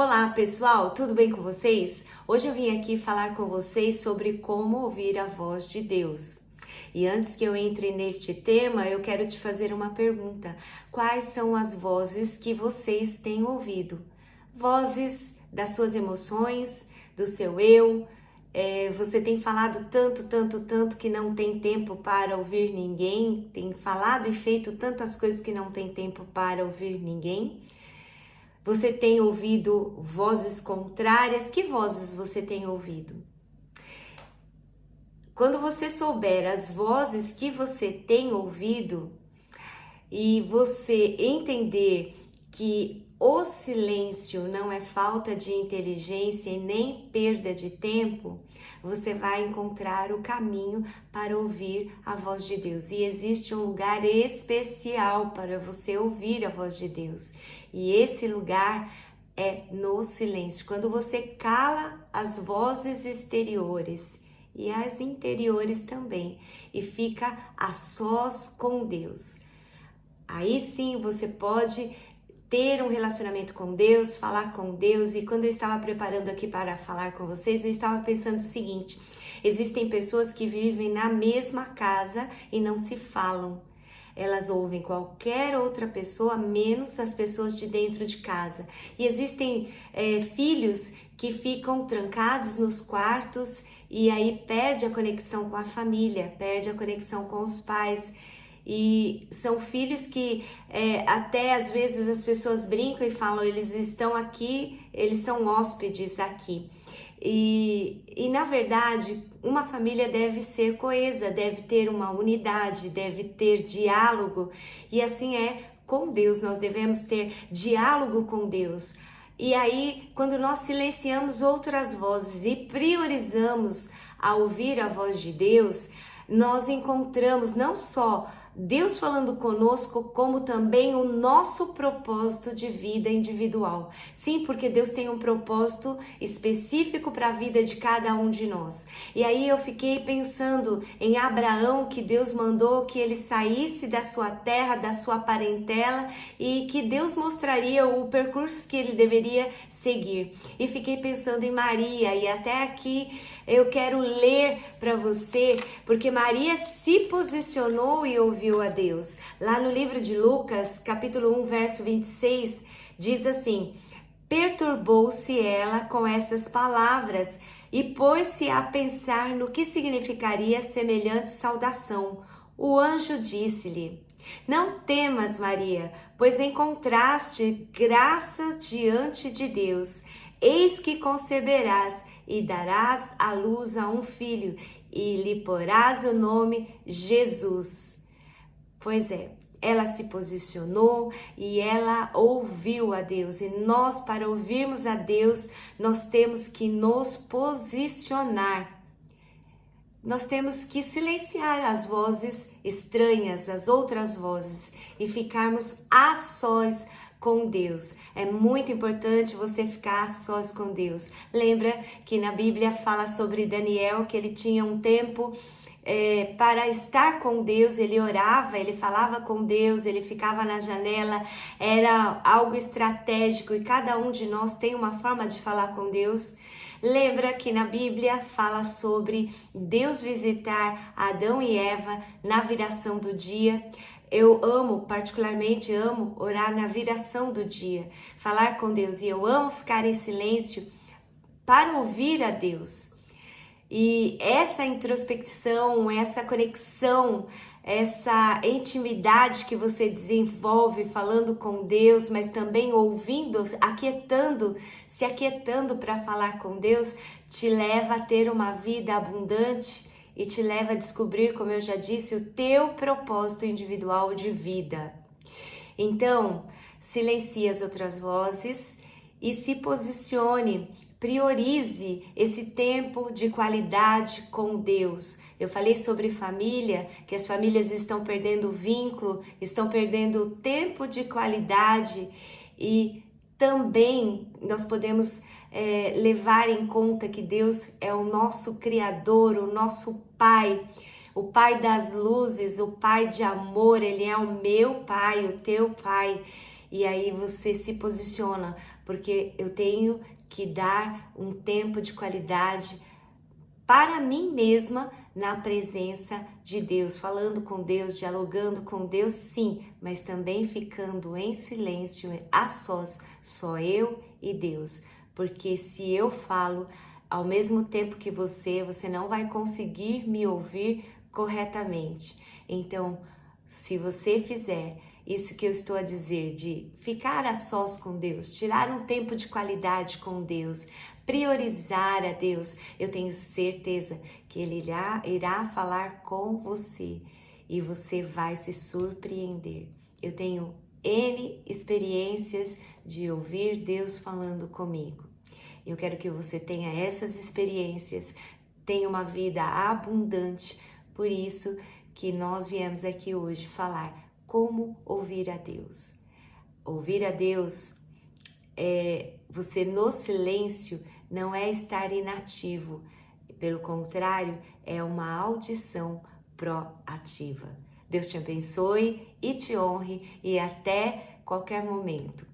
Olá pessoal, tudo bem com vocês? Hoje eu vim aqui falar com vocês sobre como ouvir a voz de Deus. E antes que eu entre neste tema, eu quero te fazer uma pergunta. Quais são as vozes que vocês têm ouvido? Vozes das suas emoções, do seu eu? Você tem falado tanto que não tem tempo para ouvir ninguém? Tem falado e feito tantas coisas que não tem tempo para ouvir ninguém? Você tem ouvido vozes contrárias? Que vozes você tem ouvido? Quando você souber as vozes que você tem ouvido e você entender que o silêncio não é falta de inteligência e nem perda de tempo, você vai encontrar o caminho para ouvir a voz de Deus. E existe um lugar especial para você ouvir a voz de Deus. E esse lugar é no silêncio. Quando você cala as vozes exteriores e as interiores também e fica a sós com Deus. Aí sim você pode ter um relacionamento com Deus, falar com Deus. E quando eu estava preparando aqui para falar com vocês, eu estava pensando o seguinte: existem pessoas que vivem na mesma casa e não se falam. Elas ouvem qualquer outra pessoa, menos as pessoas de dentro de casa. E existem filhos que ficam trancados nos quartos e aí perde a conexão com a família, perde a conexão com os pais. E são filhos que até às vezes as pessoas brincam e falam, eles estão aqui, eles são hóspedes aqui. E na verdade, uma família deve ser coesa, deve ter uma unidade, deve ter diálogo. E assim é com Deus, nós devemos ter diálogo com Deus. E aí, quando nós silenciamos outras vozes e priorizamos a ouvir a voz de Deus, nós encontramos não só Deus falando conosco, como também o nosso propósito de vida individual. Sim, porque Deus tem um propósito específico para a vida de cada um de nós. E aí eu fiquei pensando em Abraão, que Deus mandou que ele saísse da sua terra, da sua parentela, e que Deus mostraria o percurso que ele deveria seguir. E fiquei pensando em Maria, e até aqui eu quero ler para você, porque Maria se posicionou e ouviu a Deus. Lá no livro de Lucas, capítulo 1, verso 26, diz assim: perturbou-se ela com essas palavras e pôs-se a pensar no que significaria semelhante saudação. O anjo disse-lhe: não temas, Maria, pois encontraste graça diante de Deus. Eis que conceberás e darás à luz a um filho, e lhe porás o nome Jesus. Pois é, ela se posicionou e ela ouviu a Deus. E nós, para ouvirmos a Deus, nós temos que nos posicionar. Nós temos que silenciar as vozes estranhas, as outras vozes, e ficarmos a sós com Deus. É muito importante você ficar a sós com Deus. Lembra que na Bíblia fala sobre Daniel, que ele tinha um tempo para estar com Deus, ele orava, ele falava com Deus, ele ficava na janela, era algo estratégico e cada um de nós tem uma forma de falar com Deus. Lembra que na Bíblia fala sobre Deus visitar Adão e Eva na viração do dia. Eu particularmente amo orar na viração do dia, falar com Deus, e eu amo ficar em silêncio para ouvir a Deus. E essa introspecção, essa conexão, essa intimidade que você desenvolve falando com Deus, mas também ouvindo, se aquietando para falar com Deus, te leva a ter uma vida abundante e te leva a descobrir, como eu já disse, o teu propósito individual de vida. Então, silencie as outras vozes e se posicione, priorize esse tempo de qualidade com Deus. Eu falei sobre família, que as famílias estão perdendo o vínculo, estão perdendo o tempo de qualidade, e também nós podemos levar em conta que Deus é o nosso Criador, o nosso Pai, o Pai das luzes, o Pai de amor. Ele é o meu Pai, o teu Pai. E aí você se posiciona porque eu tenho que dar um tempo de qualidade para mim mesma na presença de Deus, falando com Deus, dialogando com Deus, sim, mas também ficando em silêncio, a sós, só eu e Deus. Porque se eu falo ao mesmo tempo que você não vai conseguir me ouvir corretamente. Então, se você fizer isso que eu estou a dizer, de ficar a sós com Deus, tirar um tempo de qualidade com Deus, priorizar a Deus, eu tenho certeza que Ele irá falar com você e você vai se surpreender. Eu tenho N experiências de ouvir Deus falando comigo. Eu quero que você tenha essas experiências, tenha uma vida abundante, por isso que nós viemos aqui hoje falar como ouvir a Deus. Ouvir a Deus você no silêncio não é estar inativo, pelo contrário, é uma audição proativa. Deus te abençoe e te honre e até qualquer momento.